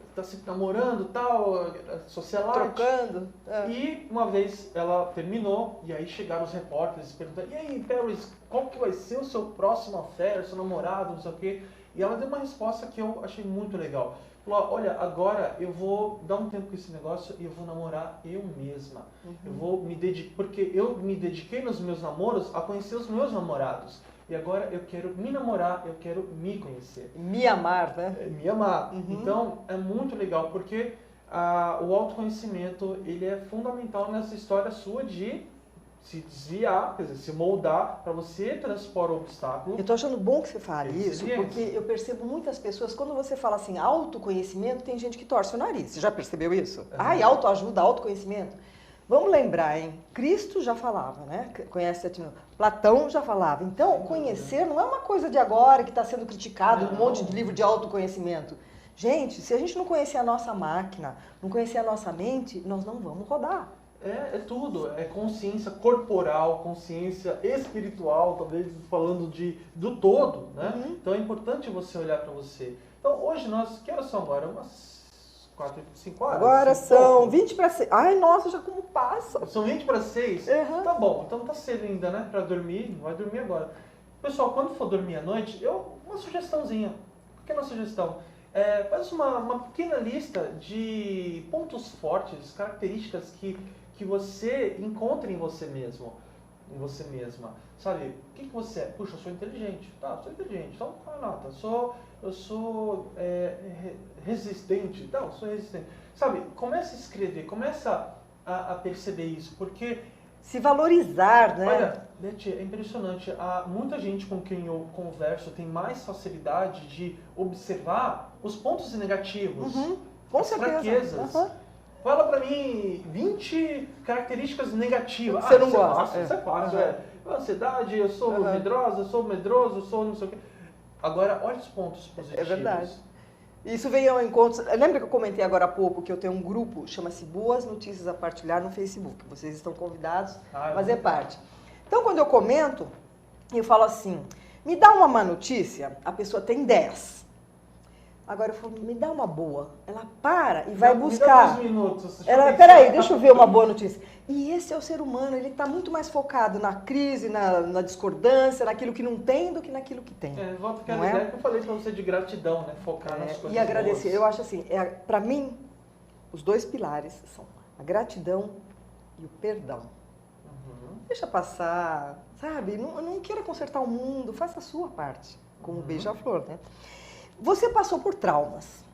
está se namorando, tal, socialite. Trocando. E uma vez ela terminou, e aí chegaram os repórteres perguntando, e aí, Paris, qual que vai ser o seu próximo affair, seu namorado, não sei o quê? E ela deu uma resposta que eu achei muito legal. Falou, olha, agora eu vou dar um tempo com esse negócio e eu vou namorar eu mesma. Eu vou me dedicar, porque eu me dediquei nos meus namoros a conhecer os meus namorados. E agora eu quero me namorar, eu quero me conhecer. Me amar, né? Me amar. Então, é muito legal, porque o autoconhecimento, ele é fundamental nessa história sua de se desviar, quer dizer, se moldar para você transpor o obstáculo. Eu tô achando bom que você fale isso, porque eu percebo muitas pessoas, quando você fala assim, autoconhecimento, tem gente que torce o nariz. Você já percebeu isso? Ai, autoajuda, autoconhecimento. Vamos lembrar, hein? Cristo já falava, né? Conhece a Platão já falava. Então, conhecer não é uma coisa de agora que está sendo criticado, um monte de livro de autoconhecimento. Gente, se a gente não conhecer a nossa máquina, não conhecer a nossa mente, nós não vamos rodar. É tudo, é consciência corporal, consciência espiritual, talvez falando do todo, né? Então é importante você olhar para você. Então hoje que horas são agora? Umas 4, 5 horas? Agora são 20 para 6. Ai, nossa, já como passa. São 20 para 6? Tá bom, então tá cedo ainda, né? Para dormir, não vai dormir agora. Pessoal, quando for dormir à noite, uma sugestãozinha, pequena sugestão. Faz uma pequena lista de pontos fortes, características que você encontra em você mesmo, em você mesma. Sabe, o que você é? Puxa, eu sou inteligente. Tá, sou inteligente. Então, nota. Eu sou resistente. Tá, eu sou resistente. Sabe, começa a escrever, começa a perceber isso, porque... Se valorizar, né? Olha, Beth, é impressionante. Muita gente com quem eu converso tem mais facilidade de observar os pontos negativos, as fraquezas. Fala pra mim 20 características negativas. Você não gosta. Isso é fácil. Ansiedade, eu sou medrosa, eu sou medroso, eu sou não sei o quê. Agora, olha os pontos positivos. É verdade. Isso veio ao encontro... Lembra que eu comentei agora há pouco que eu tenho um grupo, chama-se Boas Notícias a Partilhar no Facebook. Vocês estão convidados a fazer parte. Então, quando eu comento, eu falo assim, me dá uma má notícia, a pessoa tem 10. Agora eu falo, me dá uma boa. Ela para e vai buscar. Me dá 2 minutos. Peraí, deixa eu ver uma boa notícia. E esse é o ser humano, ele está muito mais focado na crise, na discordância, naquilo que não tem do que naquilo que tem. Volta àquela ideia que eu falei para você de gratidão, né? Focar nas coisas e agradecer. boas. Eu acho assim, para mim, os 2 pilares são a gratidão e o perdão. Deixa passar, sabe? Não queira consertar o mundo, faça a sua parte, como beija-flor, né? Você passou por traumas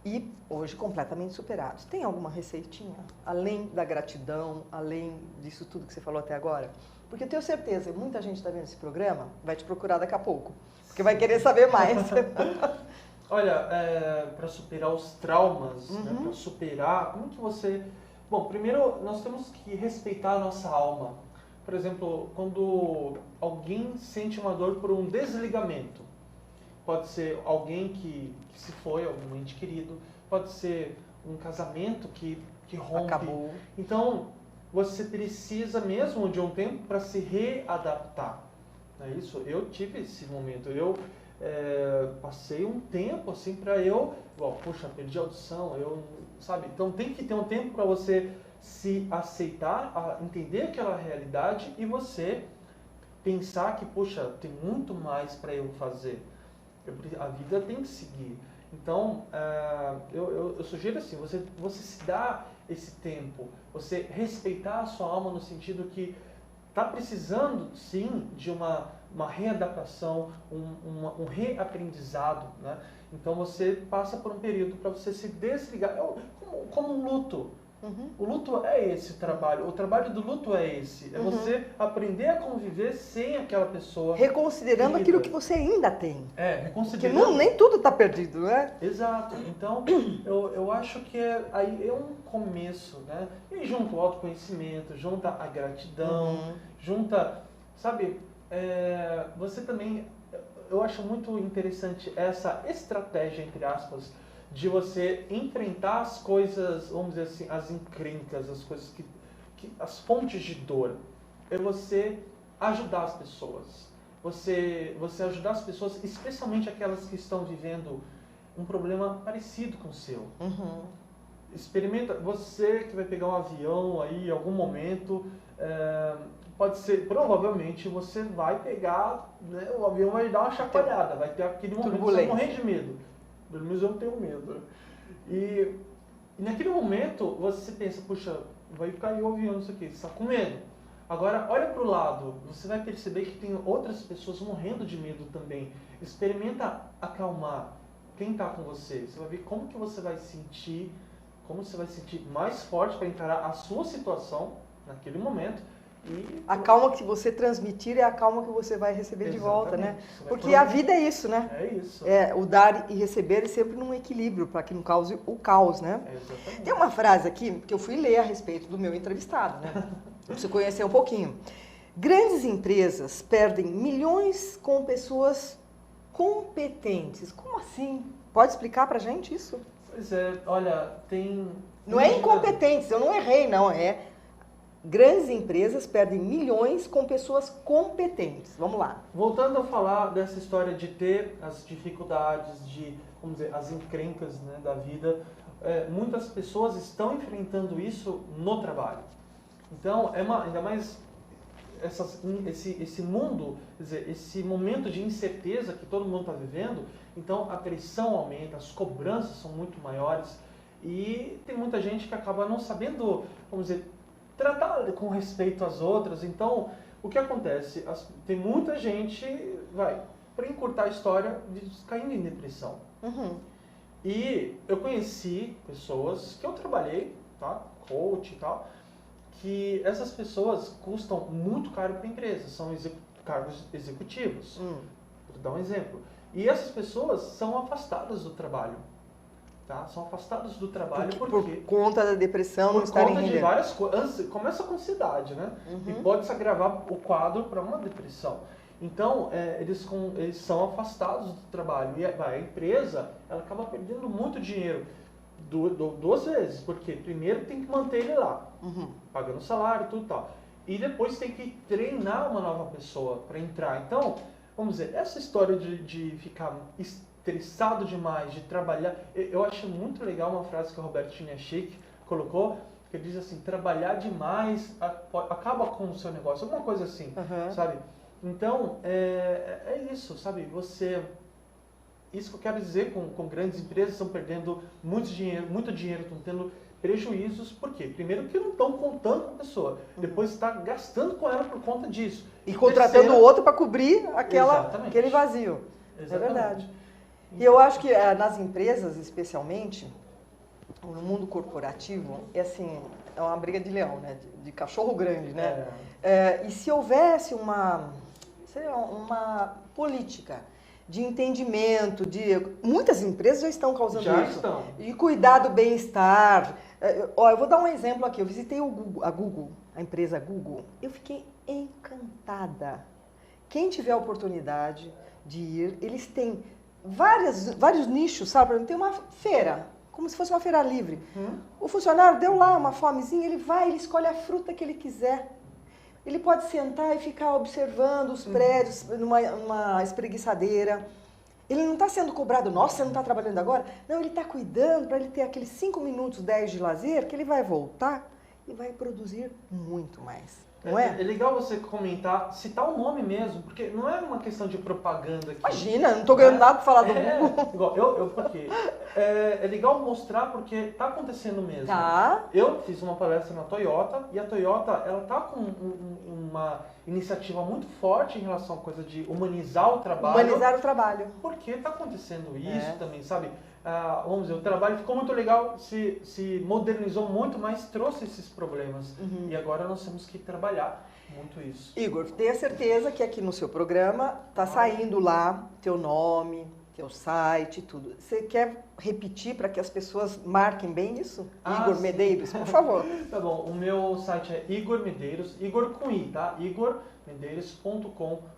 e hoje completamente superados. Tem alguma receitinha? Além da gratidão, além disso tudo que você falou até agora? Porque eu tenho certeza, muita gente está vendo esse programa, vai te procurar daqui a pouco, porque vai querer saber mais. Olha, para superar os traumas, né, para superar, como que você... Bom, primeiro nós temos que respeitar a nossa alma. Por exemplo, quando alguém sente uma dor por um desligamento, pode ser alguém que se foi, algum ente querido, pode ser um casamento que rompe. Acabou. Então, você precisa mesmo de um tempo para se readaptar. Não é isso? Eu tive esse momento. Eu passei um tempo assim para puxa, perdi a audição, sabe? Então tem que ter um tempo para você se aceitar, entender aquela realidade e você pensar que, poxa, tem muito mais para eu fazer. A vida tem que seguir. Então, eu sugiro assim, você se dá esse tempo, você respeitar a sua alma no sentido que está precisando, sim, de uma readaptação, um reaprendizado, né? Então você passa por um período para você se desligar, como um luto. O luto é esse trabalho, o trabalho do luto é esse, é você aprender a conviver sem aquela pessoa. Reconsiderando querida. aquilo que você ainda tem. Reconsiderando. Porque nem tudo está perdido, né? Exato. Então, eu acho que aí é um começo, né? E junto ao autoconhecimento, junta a gratidão, junta, sabe, você também, eu acho muito interessante essa estratégia, entre aspas, de você enfrentar as coisas, vamos dizer assim, as encrencas, as coisas as fontes de dor. É você ajudar as pessoas. Você ajudar as pessoas, especialmente aquelas que estão vivendo um problema parecido com o seu. Experimenta, você que vai pegar um avião aí em algum momento, pode ser, provavelmente você vai pegar, né, o avião vai dar uma chacoalhada, vai ter aquele momento que você vai morrer de medo. Pelo menos eu tenho medo. E naquele momento você pensa, puxa, vai cair o avião, isso aqui, você está com medo. Agora, olha para o lado, você vai perceber que tem outras pessoas morrendo de medo também. Experimenta acalmar quem está com você. Você vai ver como que você vai sentir, como você vai sentir mais forte para encarar a sua situação naquele momento. E a calma que você transmitir é a calma que você vai receber de volta, né? Porque a vida é isso, né? É isso. O dar e receber é sempre num equilíbrio, para que não cause o caos, né? Exatamente. Tem uma frase aqui que eu fui ler a respeito do meu entrevistado, né? Pra você conhecer um pouquinho. Grandes empresas perdem milhões com pessoas competentes. Como assim? Pode explicar pra gente isso? Pois é, olha, tem... Não é incompetentes, eu não errei, não. Grandes empresas perdem milhões com pessoas competentes. Vamos lá. Voltando a falar dessa história de ter as dificuldades, vamos dizer, as encrencas, né, da vida, muitas pessoas estão enfrentando isso no trabalho. Então, ainda mais esse mundo, quer dizer, esse momento de incerteza que todo mundo está vivendo, então a pressão aumenta, as cobranças são muito maiores e tem muita gente que acaba não sabendo, vamos dizer, tratar com respeito às outras. Então, o que acontece? Tem muita gente, para encurtar a história, caindo em depressão. E eu conheci pessoas que eu trabalhei, tá? Coach e tal, que essas pessoas custam muito caro para a empresa, são cargos executivos. Vou dar um exemplo. E essas pessoas são afastadas do trabalho. Tá? São afastados do trabalho por conta da depressão, não estarem rendendo. Por conta de várias coisas. Começa com ansiedade, né? E pode se agravar o quadro para uma depressão. Então, eles são afastados do trabalho. E a empresa, ela acaba perdendo muito dinheiro. Duas vezes. Porque primeiro tem que manter ele lá, pagando salário e tudo e tal. E depois tem que treinar uma nova pessoa para entrar. Então, vamos dizer, essa história de ficar estressado demais, de trabalhar... Eu acho muito legal uma frase que o Robert Chiniachik colocou, que ele diz assim, trabalhar demais acaba com o seu negócio, alguma coisa assim, sabe? Então, é isso, sabe? Isso que eu quero dizer com grandes empresas, estão perdendo muito dinheiro, estão tendo prejuízos, por quê? Primeiro que não estão contando com a pessoa, depois está gastando com ela por conta disso. E contratando o outro para cobrir aquele vazio. Exatamente. É verdade. E eu acho que nas empresas, especialmente, no mundo corporativo, é uma briga de leão, né? De cachorro grande, né? E se houvesse uma política de entendimento, muitas empresas já estão causando isso. De cuidar do bem-estar. Eu vou dar um exemplo aqui. Eu visitei a empresa Google. Eu fiquei encantada. Quem tiver a oportunidade de ir, eles têm vários nichos, sabe? Tem uma feira, como se fosse uma feira livre. O funcionário deu lá uma fomezinha, ele escolhe a fruta que ele quiser. Ele pode sentar e ficar observando os prédios numa espreguiçadeira. Ele não está sendo cobrado, nossa, você não está trabalhando agora? Não, ele está cuidando para ele ter aqueles 5 minutos, 10 de lazer, que ele vai voltar e vai produzir muito mais. Não é? É legal você comentar, citar o nome mesmo, porque não é uma questão de propaganda aqui. Imagina, não tô ganhando nada pra falar do Google. Igual, porque é legal mostrar porque tá acontecendo mesmo. Tá. Eu fiz uma palestra na Toyota e a Toyota, ela tá com uma iniciativa muito forte em relação à coisa de humanizar o trabalho. Humanizar o trabalho. Porque tá acontecendo isso também, sabe? Vamos dizer, o trabalho ficou muito legal, se modernizou muito, mas trouxe esses problemas. E agora nós temos que trabalhar muito isso. Igor, tenha certeza que aqui no seu programa tá saindo lá teu nome, teu site, tudo. Você quer repetir para que as pessoas marquem bem isso? Igor sim. Medeiros, por favor. Tá bom, o meu site é Igor Medeiros, Igor com I, tá? igormedeiros.com.br.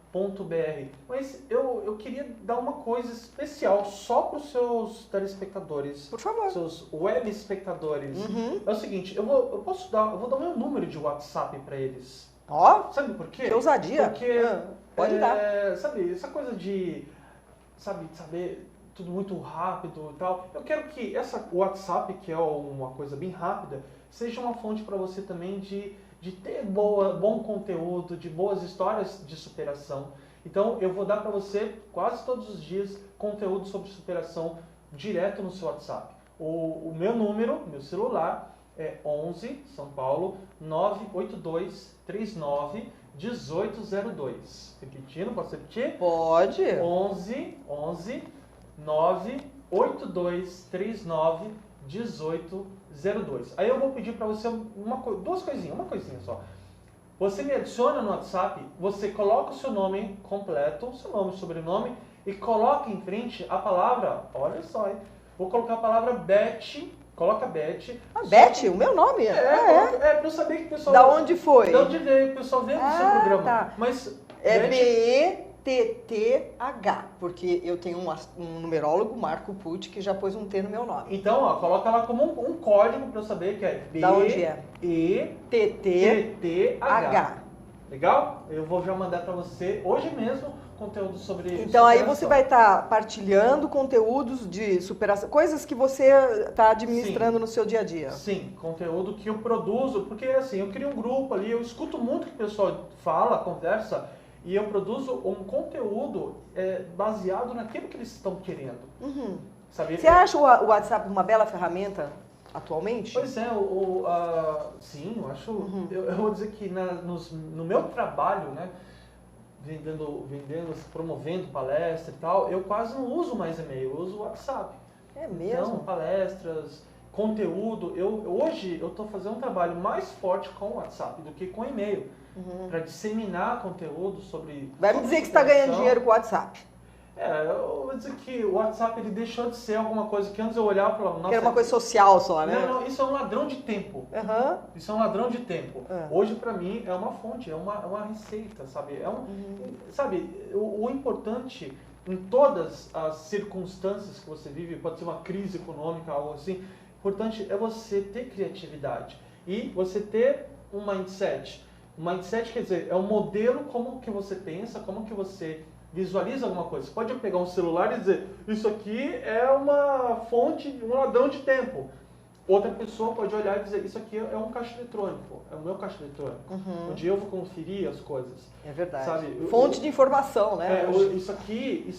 Mas eu queria dar uma coisa especial só para os seus telespectadores. Por favor. Seus web espectadores. É o seguinte, eu vou dar o meu número de WhatsApp para eles. Ó, Sabe por quê? que ousadia. Porque, pode dar. Sabe, essa coisa de saber tudo muito rápido e tal. Eu quero que o WhatsApp, que é uma coisa bem rápida, seja uma fonte para você também de ter bom conteúdo, de boas histórias de superação. Então, eu vou dar para você, quase todos os dias, conteúdo sobre superação direto no seu WhatsApp. O meu número, meu celular, é 11, São Paulo, 98239-1802. Repetindo, posso repetir? Pode. 11 98239-1802. Aí eu vou pedir para você duas coisinhas, uma coisinha só. Você me adiciona no WhatsApp, você coloca o seu nome completo, seu nome e sobrenome, e coloca em frente a palavra, olha só, hein? Vou colocar a palavra Beth, coloca Beth. Beth, o meu nome? Para eu saber que o pessoal... Da onde foi? Da onde veio, o pessoal veio do seu programa. Tá. Mas É Beth... BETTH, porque eu tenho um numerólogo, Marco Pucci, que já pôs um T no meu nome. Então, coloca lá como um código para eu saber que é Da onde é? BETTH. Legal? Eu vou já mandar para você hoje mesmo conteúdo sobre Então aí superação. você vai estar partilhando conteúdos de superação, coisas que você está administrando no seu dia a dia. Sim, conteúdo que eu produzo, porque assim, eu crio um grupo ali, eu escuto muito o que o pessoal fala, conversa, e eu produzo um conteúdo baseado naquilo que eles estão querendo. Sabe? Você acha o WhatsApp uma bela ferramenta atualmente? Pois é, sim, eu acho. Eu vou dizer que no meu trabalho, né, vendendo, promovendo palestra e tal, eu quase não uso mais e-mail, eu uso o WhatsApp. É mesmo? Então, palestras, conteúdo. Hoje eu estou fazendo um trabalho mais forte com o WhatsApp do que com e-mail. Para disseminar conteúdo sobre... Vai me dizer que você está ganhando dinheiro com o WhatsApp. Eu vou dizer que o WhatsApp ele deixou de ser alguma coisa que antes eu olhava e falava... Nossa, que era uma coisa social só, né? Não, isso é um ladrão de tempo. Isso é um ladrão de tempo. Hoje, para mim, é uma fonte, é uma receita, sabe? Sabe, o importante em todas as circunstâncias que você vive, pode ser uma crise econômica, algo assim, o importante é você ter criatividade e você ter um mindset. O mindset quer dizer, é um modelo como que você pensa, como que você visualiza alguma coisa. Você pode pegar um celular e dizer, isso aqui é uma fonte, um ladrão de tempo. Outra pessoa pode olhar e dizer, isso aqui é um caixa eletrônico, é o meu caixa eletrônico, onde eu vou conferir as coisas. É verdade. Sabe? Fonte de informação, né? Isso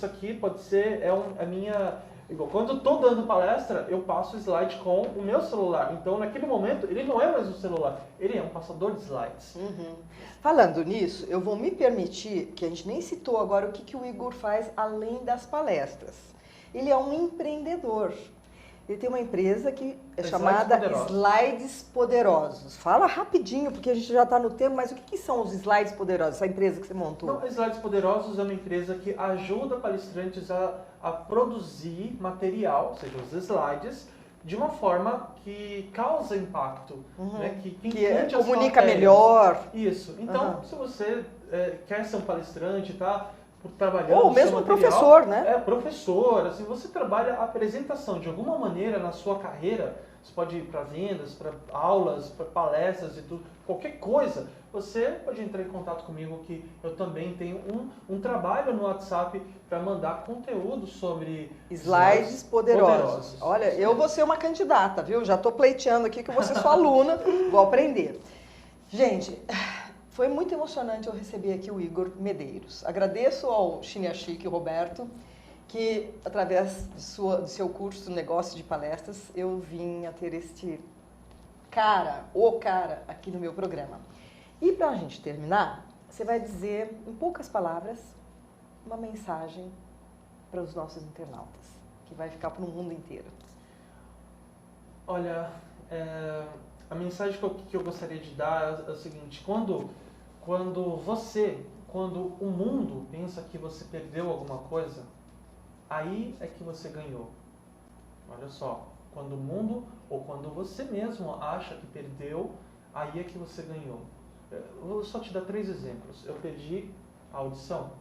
aqui pode ser, a minha... Igual, quando eu estou dando palestra, eu passo o slide com o meu celular. Então, naquele momento, ele não é mais um celular, ele é um passador de slides. Falando nisso, eu vou me permitir, que a gente nem citou agora o que o Igor faz além das palestras. Ele é um empreendedor. Ele tem uma empresa que é chamada Slides Poderosos. Fala rapidinho, porque a gente já está no tempo, mas o que são os Slides Poderosos, essa empresa que você montou? Não, Slides Poderosos é uma empresa que ajuda palestrantes a produzir material, ou seja, os slides, de uma forma que causa impacto, né? Que comunica melhor. Isso. Então, se você quer ser um palestrante, tá trabalhando... Ou mesmo um professor, né? Professor. Assim, você trabalha a apresentação de alguma maneira na sua carreira, você pode ir para vendas, para aulas, para palestras e tudo, qualquer coisa, você pode entrar em contato comigo que eu também tenho um trabalho no WhatsApp para mandar conteúdo sobre slides poderosos. Olha, eu vou ser uma candidata, viu? Já estou pleiteando aqui que eu vou ser sua aluna, vou aprender. Gente, Foi muito emocionante eu receber aqui o Igor Medeiros. Agradeço ao Chiniachique, o Roberto, que através do seu curso de negócio de palestras, eu vim a ter este cara aqui no meu programa. E para a gente terminar, você vai dizer, em poucas palavras, uma mensagem para os nossos internautas, que vai ficar para o mundo inteiro. Olha, a mensagem que eu gostaria de dar é o seguinte: quando o mundo pensa que você perdeu alguma coisa, aí é que você ganhou. Olha só, quando o mundo ou quando você mesmo acha que perdeu, aí é que você ganhou. Eu vou só te dar 3 exemplos. Eu perdi a audição.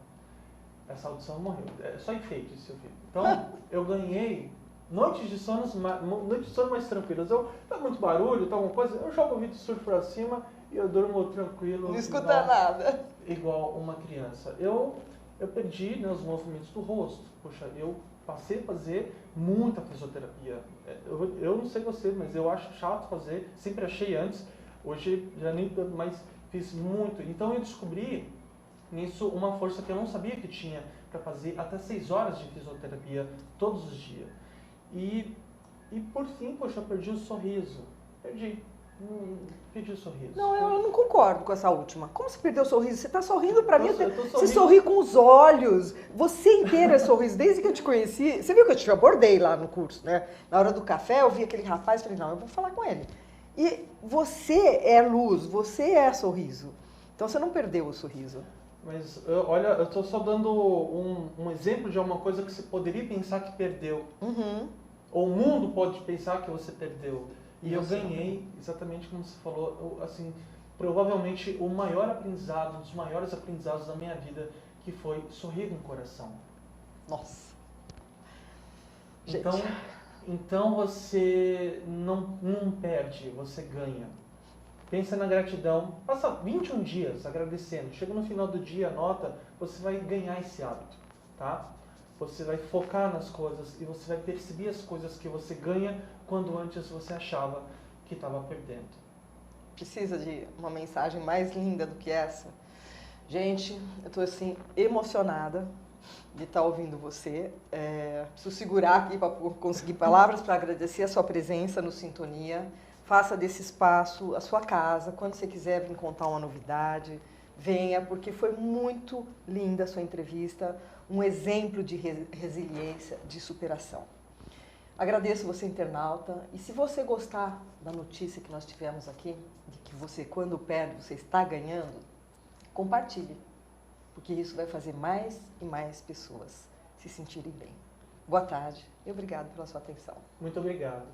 Essa audição morreu. É só enfeite esse ouvido. Então, eu ganhei noites de sono mais tranquilas. Tá muito barulho, tá alguma coisa, eu jogo o ouvido surdo para cima e eu durmo tranquilo. Não escuta nada. Igual uma criança. Eu perdi, né, os movimentos do rosto. Poxa, eu passei a fazer muita fisioterapia. Eu não sei você, mas eu acho chato fazer. Sempre achei antes. Hoje já nem tanto, mas fiz muito. Então eu descobri nisso uma força que eu não sabia que tinha para fazer até 6 horas de fisioterapia todos os dias. E por fim, poxa, eu perdi o sorriso. Perdi o sorriso. Não, eu não concordo com essa última. Como você perdeu o sorriso? Você está sorrindo para mim? Você sorrindo. sorri com os olhos. Você inteiro é sorriso. Desde que eu te conheci... Você viu que eu te abordei lá no curso, né? Na hora do café, eu vi aquele rapaz e falei, não, eu vou falar com ele. E você é luz, você é sorriso. Então você não perdeu o sorriso. Mas, olha, eu estou só dando um exemplo de alguma coisa que você poderia pensar que perdeu. Uhum. Ou o mundo pode pensar que você perdeu. E eu ganhei, exatamente como você falou, assim, provavelmente o maior aprendizado, um dos maiores aprendizados da minha vida, que foi sorrir com o coração. Nossa. Então você não perde, você ganha. Pensa na gratidão, passa 21 dias agradecendo. Chega no final do dia, anota, você vai ganhar esse hábito, tá? Você vai focar nas coisas e você vai perceber as coisas que você ganha quando antes você achava que estava perdendo. Precisa de uma mensagem mais linda do que essa? Gente, eu estou assim, emocionada de estar ouvindo você. Preciso segurar aqui para conseguir palavras para agradecer a sua presença no Sintonia. Faça desse espaço a sua casa. Quando você quiser vir contar uma novidade, venha, porque foi muito linda a sua entrevista. Um exemplo de resiliência, de superação. Agradeço você, internauta. E se você gostar da notícia que nós tivemos aqui, de que você, quando perde, você está ganhando, compartilhe. Porque isso vai fazer mais e mais pessoas se sentirem bem. Boa tarde e obrigado pela sua atenção. Muito obrigado.